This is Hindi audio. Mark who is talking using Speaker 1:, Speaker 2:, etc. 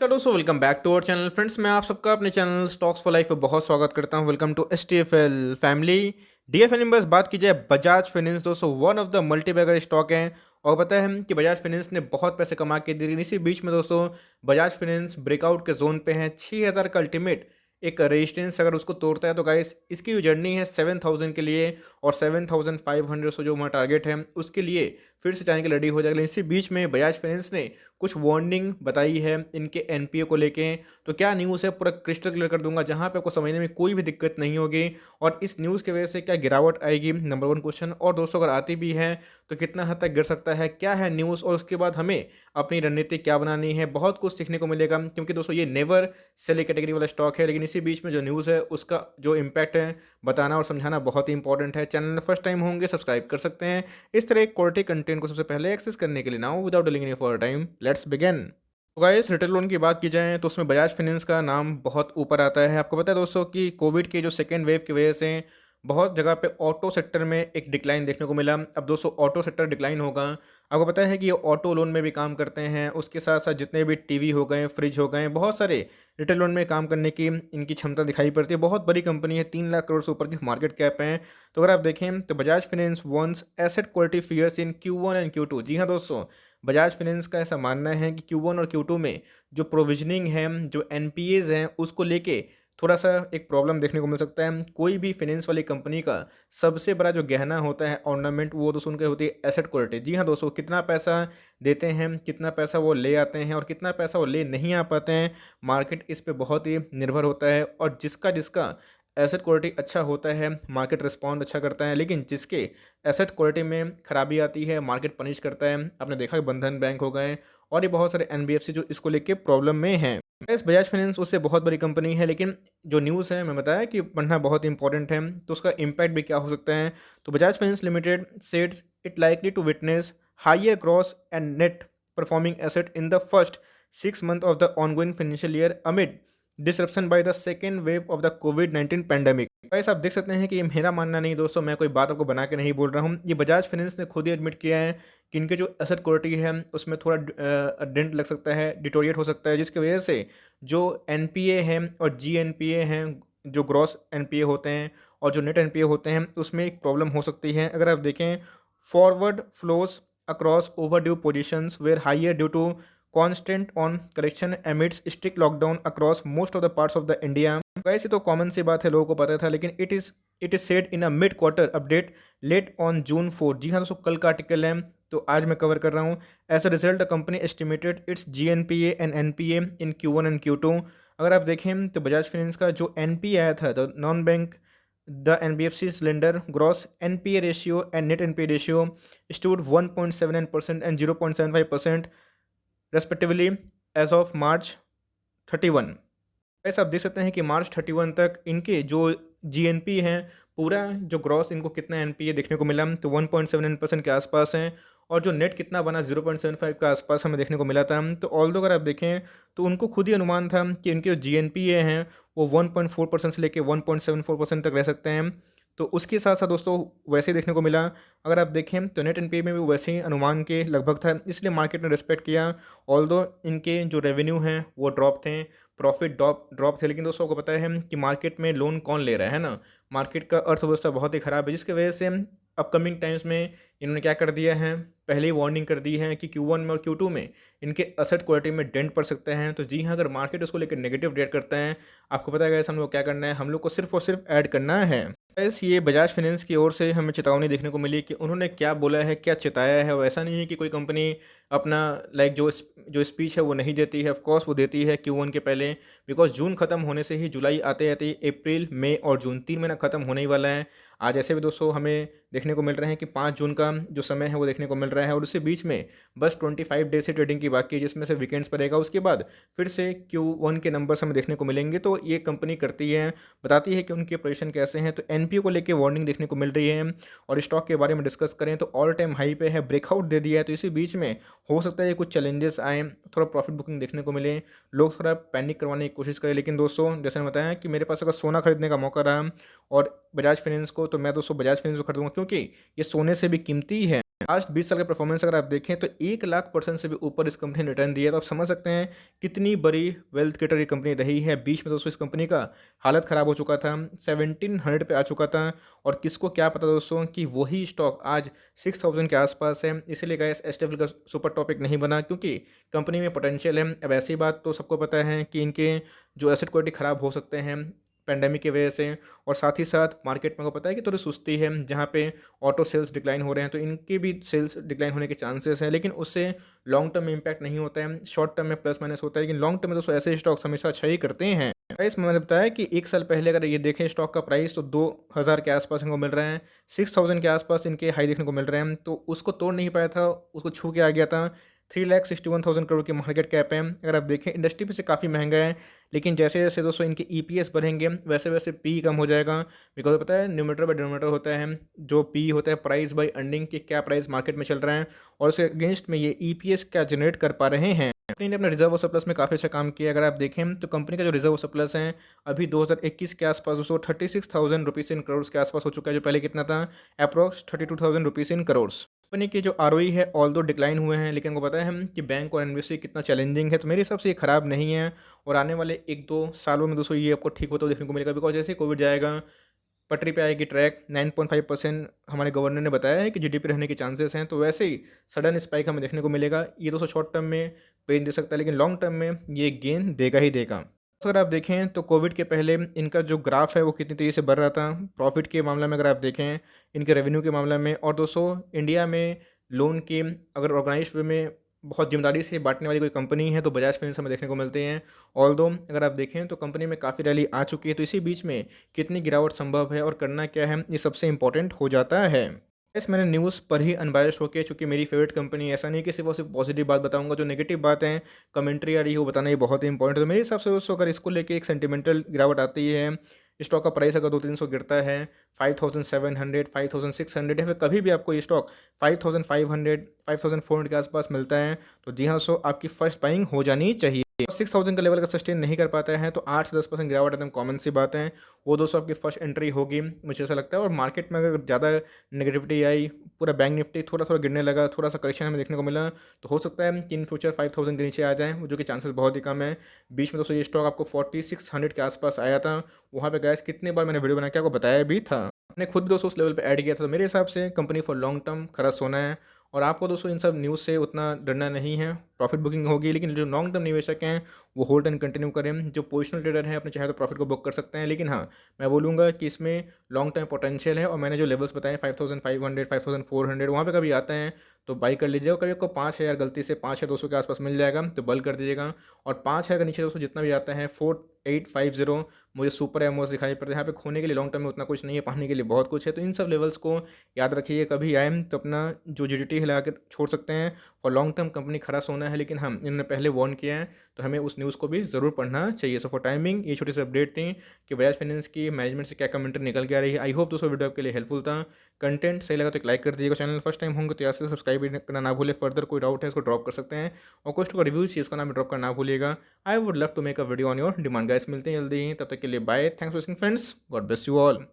Speaker 1: चलो दोस्तों, welcome back to our channel. Friends, मैं आप सबका अपने चैनल स्टॉक्स फॉर लाइफ पे बहुत स्वागत करता हूं। Welcome to STFL family. DFL में बस बात की जाए बजाज फाइनेंस, दोस्तों one of the multi bagger stock है। और पता है हम कि बजाज फाइनेंस ने बहुत पैसे कमा के दिए, लेकिन इसी बीच में दोस्तों बजाज फाइनेंस ब्रेकआउट के जोन पे है। 6000 का अल्टीमेट एक रेजिस्टेंस अगर उसको तोड़ता है तो गाइस इसकी जो जर्नी है 7000 के लिए, और 7500 से जो हमारा टारगेट है उसके लिए फिर से जाने के लिए रेडी हो जाएगा। लेकिन इसी बीच में बजाज फाइनेंस ने कुछ वार्निंग बताई है इनके एनपीए को लेके। तो क्या न्यूज़ है पूरा क्रिस्टल क्लियर कर दूंगा, जहां पे आपको समझने में कोई भी दिक्कत नहीं होगी। और इस न्यूज़ की वजह से क्या गिरावट आएगी, नंबर वन क्वेश्चन। और दोस्तों अगर आती भी है तो कितना हद तक गिर सकता है, क्या है न्यूज़, और उसके बाद हमें अपनी रणनीति क्या बनानी है। बहुत कुछ सीखने को मिलेगा, क्योंकि दोस्तों ये नेवर सेल कैटेगरी वाला स्टॉक है। लेकिन इसी बीच में जो न्यूज़ है उसका जो इम्पैक्ट है बताना और समझाना बहुत ही इंपॉर्टेंट है। चैनल में फर्स्ट टाइम होंगे सब्सक्राइब कर सकते हैं इस तरह क्वालिटी कंटेंट को सबसे पहले एक्सेस करने के लिए। Now without delaying any for time, let's begin. तो गाइस रिटेल लोन की बात की जाए तो उसमें बजाज फाइनेंस का नाम बहुत ऊपर आता है। आपको पता है दोस्तों कि कोविड के जो सेकेंड वेव की वजह से बहुत जगह पे ऑटो सेक्टर में एक डिक्लाइन देखने को मिला। अब दोस्तों ऑटो सेक्टर डिक्लाइन होगा, आपको पता है कि ये ऑटो लोन में भी काम करते हैं। उसके साथ साथ जितने भी टीवी हो गए, फ्रिज हो गए, बहुत सारे रिटेल लोन में काम करने की इनकी क्षमता दिखाई पड़ती है। बहुत बड़ी कंपनी है, 3 लाख करोड़ से ऊपर की मार्केट कैप है। तो अगर आप देखें तो Bajaj finance once asset quality fears in Q1 and Q2। जी हाँ दोस्तों, बजाज फाइनेंस का ऐसा मानना है कि Q1 और Q2 में जो प्रोविजनिंग है, जो एनपीएज हैं, उसको लेके थोड़ा सा एक प्रॉब्लम देखने को मिल सकता है। कोई भी फाइनेंस वाली कंपनी का सबसे बड़ा जो गहना होता है ऑर्नामेंट, वो दोस्तों उनके होती है एसेट क्वालिटी। जी हाँ दोस्तों, कितना पैसा देते हैं, कितना पैसा वो ले आते हैं और कितना पैसा वो ले नहीं आ पाते हैं, मार्केट इस पे बहुत ही निर्भर होता है। और जिसका जिसका एसेट क्वालिटी अच्छा होता है मार्केट रिस्पॉन्ड अच्छा करता है, लेकिन जिसके एसेट क्वालिटी में खराबी आती है मार्केट पनिश करता है। आपने देखा कि बंधन बैंक हो गए और ये बहुत सारे एनबीएफसी जो इसको लेके प्रॉब्लम में हैं। इस बजाज फाइनेंस उससे बहुत बड़ी कंपनी है, लेकिन जो न्यूज़ है मैं बताया कि पढ़ना बहुत इंपॉर्टेंट है, तो उसका इम्पैक्ट भी क्या हो सकता है। तो बजाज फाइनेंस लिमिटेड सेड्स it likely to witness higher gross and net performing asset in the first 6 months of the ongoing financial year amid disruption by the second wave of the कोविड-19 पैंडेमिक। गाइस आप देख सकते हैं कि ये मेरा मानना नहीं दोस्तों, मैं कोई बात आपको बना के नहीं बोल रहा हूँ। ये बजाज फाइनेंस ने खुद ही एडमिट किया है कि इनके जो एसेट क्वालिटी है उसमें थोड़ा डेंट लग सकता है, डिटोरिएट हो सकता है, जिसकी वजह से जो एनपीए हैं और जीएनपीए हैं, जो ग्रॉस एनपीए होते हैं और जो नेट एनपीए होते हैं, उसमें एक प्रॉब्लम हो सकती है। अगर आप देखें forward flows across overdue positions where higher due to constant on correction amidst strict lockdown across most of the parts of the India। वैसे तो कॉमन सी बात है, लोगों को पता था, लेकिन it is said in a mid quarter update late on June 4। जी हाँ दोस्तों, कल का आर्टिकल है तो आज मैं कवर कर रहा हूँ। As a result the company estimated its GNPA and NPA in Q1 and Q2। अगर आप देखें तो बजाज फाइनेंस का जो एनपीए आया था, the non bank the NBFC cylinder gross NPA ratio and net NPA ratio stood 1.79% and 0.75% respectively as of March 31। ऐसा आप देख सकते हैं कि March 31 तक इनके जो जीएनपी हैं, पूरा जो ग्रॉस इनको कितना एनपीए देखने को मिला तो 1.79% के आसपास हैं, और जो नेट कितना बना 0.75 के आसपास हमें देखने को मिला था। तो ऑल्दो अगर आप देखें तो उनको खुद ही अनुमान था कि इनके जो जीएनपीए हैं वो 1.4% से लेकर 1.74% तक रह सकते हैं। तो उसके साथ साथ दोस्तों वैसे ही देखने को मिला। अगर आप देखें तो नेट एनपीए में भी वैसे ही अनुमान के लगभग था, इसलिए मार्केट ने रिस्पेक्ट किया। ऑल्दो इनके जो रेवेन्यू हैं वो ड्रॉप थे, प्रॉफिट ड्रॉप ड्रॉप थे, लेकिन दोस्तों को पता है कि मार्केट में लोन कौन ले रहा है ना, मार्केट का अर्थव्यवस्था बहुत ही ख़राब है, जिसकी वजह से अपकमिंग टाइम्स में इन्होंने क्या कर दिया है, पहले ही वार्निंग कर दी है कि Q1 में और Q2 में इनके एसेट क्वालिटी में डेंट पड़ सकते हैं। तो जी हाँ, अगर मार्केट उसको लेकर नेगेटिव रेट करता है, आपको पता है गाइस हम लोग क्या करना है, हम लोग को सिर्फ और सिर्फ ऐड करना है। गाइस ये बजाज फाइनेंस की ओर से हमें चेतावनी देखने को मिली कि उन्होंने क्या बोला है, क्या चेताया है। और ऐसा नहीं है कि कोई कंपनी अपना लाइक जो स्पीच है वो नहीं देती है, ऑफकोर्स वो देती है Q1 के पहले, बिकॉज जून खत्म होने से ही जुलाई आते आते ही अप्रैल मई और जून 3 महीना खत्म होने ही वाला है। आज ऐसे भी दोस्तों हमें देखने को मिल रहे हैं कि 5 जून का जो समय है वो देखने को मिल रहा है, और उसके बीच में बस 25 डेज से ट्रेडिंग की बाकी है, जिसमें से वीकेंड्स पड़ेगा। उसके बाद फिर से Q1 के नंबर्स हमें देखने को मिलेंगे। तो ये कंपनी करती है, बताती है कि उनके ऑपरेशन कैसे हैं। तो एनपीओ को लेके वार्निंग देखने को मिल रही है। और स्टॉक के बारे में डिस्कस करें तो ऑल टाइम हाई पे है, ब्रेकआउट दे दिया है। तो इसी बीच में हो सकता है कुछ चैलेंजेस आए, थोड़ा प्रॉफिट बुकिंग देखने को मिले, लोग थोड़ा पैनिक करवाने की कोशिश करें। लेकिन दोस्तों जैसे मैंने बताया कि मेरे पास अगर सोना खरीदने का मौका रहा और बजाज फाइनेंस को, तो मैं दोस्तों बजाज फाइनेंस को खरीदूंगा, क्योंकि ये सोने से भी कीमती है। लास्ट 20 साल का परफॉर्मेंस अगर आप देखें तो 1 लाख% से भी ऊपर इस कंपनी ने रिटर्न दिया, तो आप समझ सकते हैं कितनी बड़ी वेल्थ क्रिएटर ये कंपनी रही है। बीच में दोस्तों इस कंपनी का हालत ख़राब हो चुका था, 1700 पे आ चुका था, और किसको क्या पता दोस्तों कि वही स्टॉक आज 6000 के आसपास है। इसीलिए गाइस एसटीएफएल का सुपर टॉपिक नहीं बना, क्योंकि कंपनी में पोटेंशियल है। अब ऐसी बात तो सबको पता है कि इनके जो एसेट क्वालिटी ख़राब हो सकते हैं पेंडेमिक की वजह से, और साथ ही साथ मार्केट में को पता है कि थोड़ी सुस्ती है, जहाँ पे ऑटो सेल्स डिक्लाइन हो रहे हैं, तो इनके भी सेल्स डिक्लाइन होने के चांसेस हैं। लेकिन उससे लॉन्ग टर्म में इम्पैक्ट नहीं होता है, शॉर्ट टर्म में प्लस माइनस होता है, लेकिन लॉन्ग टर्म में दोस्तों ऐसे स्टॉक्स हमेशा अच्छा ही करते हैं। प्राइस मैंने बताया कि 1 साल पहले अगर ये देखें स्टॉक का प्राइस, तो 2000 के आसपास इनको मिल रहे हैं, 6000 के आसपास इनके हाई देखने को मिल रहे हैं, तो उसको तोड़ नहीं पाया था, उसको छू के आ गया था। 3,61,000 करोड़ की मार्केट कैप है। अगर आप देखें इंडस्ट्री पे से काफ़ी महंगा है, लेकिन जैसे जैसे दोस्तों इनके ईपीएस बढ़ेंगे वैसे वैसे पी कम हो जाएगा। बिकॉज पता है न्यूमरेटर बाय डिनोमिनेटर होता है, जो पी होता है प्राइस बाय अर्निंग, कि क्या प्राइस मार्केट में चल रहा है और उसके अगेंस्ट में ये ईपीएस क्या जनरेट कर पा रहे हैं। कंपनी ने अपने रिजर्व और सरप्लस में काफ़ी अच्छा काम किया। अगर आप देखें तो कंपनी का जो रिजर्व और सरप्लस है अभी 2021 के आसपास दोस्तों 36,000 रुपीज़ इन करोड़ के आसपास हो चुका है, जो पहले कितना था approx 32,000 rupees in crore. Company की जो आरओई है ऑल दो डिक्लाइन हुए हैं, लेकिन आपको पता है हम कि बैंक और एनबीएफसी कितना चैलेंजिंग है, तो मेरे हिसाब से ये खराब नहीं है। और आने वाले 1-2 सालों में दोस्तों ये आपको ठीक होता हुआ देखने को मिलेगा। बिकॉज जैसे कोविड जाएगा पटरी पे आएगी ट्रैक, 9.5% हमारे गवर्नर ने बताया है कि जीडीपी रहने के चांसेस हैं, तो वैसे ही सडन स्पाइक हमें देखने को मिलेगा। ये दोस्तों शॉर्ट टर्म में पेन दे सकता है, लेकिन लॉन्ग टर्म में ये गेन देगा ही देगा। तो अगर आप देखें तो कोविड के पहले इनका जो ग्राफ है वो कितनी तेज़ी से बढ़ रहा था, प्रॉफिट के मामले में अगर आप देखें, इनके रेवेन्यू के मामले में। और दोस्तों इंडिया में लोन के अगर ऑर्गेनाइज वे में बहुत जिम्मेदारी से बांटने वाली कोई कंपनी है तो बजाज फाइनेंस हमें देखने को मिलते हैं। ऑल्दो अगर आप देखें तो कंपनी में काफ़ी रैली आ चुकी है, तो इसी बीच में कितनी गिरावट संभव है और करना क्या है, ये सबसे इंपॉर्टेंट हो जाता है। यस, मैंने न्यूज़ पर ही अनबायस्ड होकर, चूँकि मेरी फेवरेट कंपनी है, ऐसा नहीं कि सिर्फ और सिर्फ पॉजिटिव बात बताऊंगा, जो नेगेटिव बात है कमेंट्री आ रही है वो बताना ये बहुत ही इंपॉर्टेंट है। तो मेरे हिसाब से दोस्तों अगर इसको लेके एक सेंटिमेंटल गिरावट आती है, स्टॉक का प्राइस अगर 200-300 गिरता है, 5,700 5,600 या फिर कभी भी आपको ये स्टॉक 5,500 5,400 के आसपास मिलता है, तो जी हाँ सो आपकी फर्स्ट बाइंग हो जानी चाहिए। 6,000 का लेवल का सस्टेन नहीं कर पाता है तो 8 से 10% गिरावट एकदम कॉमन सी बात है। वो दोस्तों आपकी फर्स्ट एंट्री होगी, मुझे ऐसा लगता है। और मार्केट में अगर ज़्यादा नेगेटिविटी आई, पूरा बैंक निफ्टी थोड़ा थोड़ा गिरने लगा, थोड़ा सा करेक्शन हमें देखने को मिला, तो हो सकता है कि इन फ्यूचर 5,000 के नीचे आ जाए, जो कि चांसेस बहुत ही कम है। बीच में दोस्तों ये स्टॉक आपको 4600 के आसपास आया था, वहाँ पे गैस कितने बार मैंने वीडियो बना के आपको बताया भी था, मैंने खुद भी दोस्तों उस लेवल पे ऐड किया था। तो मेरे हिसाब से कंपनी फॉर लॉन्ग टर्म खरा सोना है। और आपको दोस्तों इन सब न्यूज़ से उतना डरना नहीं है, प्रॉफिट बुकिंग होगी, लेकिन जो लॉन्ग टर्म निवेशक हैं वो होल्ड एंड कंटिन्यू करें। जो पोजिशनल ट्रेडर हैं अपने चाहे तो प्रॉफिट को बुक कर सकते हैं, लेकिन हाँ मैं बोलूँगा कि इसमें लॉन्ग टर्म पोटेंशियल है। और मैंने जो लेवल्स बताए 5,500 5,400 वहाँ पे कभी आते हैं तो बाई कर लीजिएगा। कभी आपको 5,000 गलती से 5,200 के आसपास मिल जाएगा तो बल कर दीजिएगा। और 5,000 के नीचे दोस्तों जितना भी आता है 4,850 मुझे सुपर एमओस दिखाई पड़ते हैं। यहाँ पे खोने के लिए लॉन्ग टर्म में उतना कुछ नहीं है, पाने के लिए बहुत कुछ है। तो इन सब लेवल्स को याद रखिए, कभी आए तो अपना जो जीडीटी हिला कर छोड़ सकते हैं। और लॉन्ग टर्म कंपनी खरा सोना है, लेकिन हम इन्होंने पहले वार्न किया है तो हमें उस न्यूज़ को भी ज़रूर पढ़ना चाहिए। सो फॉर टाइमिंग ये छोटी सी अपडेट थी कि बजाज फाइनेंस की मैनेजमेंट से क्या कमेंट्री निकल के आ रही है। आई होप दोस्तों वीडियो आपके लिए हेल्पफुल था। कंटेंट सही लगा तो एक लाइक कर दीजिएगा। चैनल फर्स्ट टाइम होंगे तो यहाँ से सब्सक्राइब भी करना ना भूले। फर्दर कोई डाउट है इसको ड्रॉप कर सकते हैं, और कुछ का रिव्यू चाहिए उसका नाम ड्रॉप करना ना भूलिएगा। I would love to make a video on your demand. Guys मिलते हैं जल्दी ही, तब तक के लिए bye. Thanks for watching friends, God bless you all.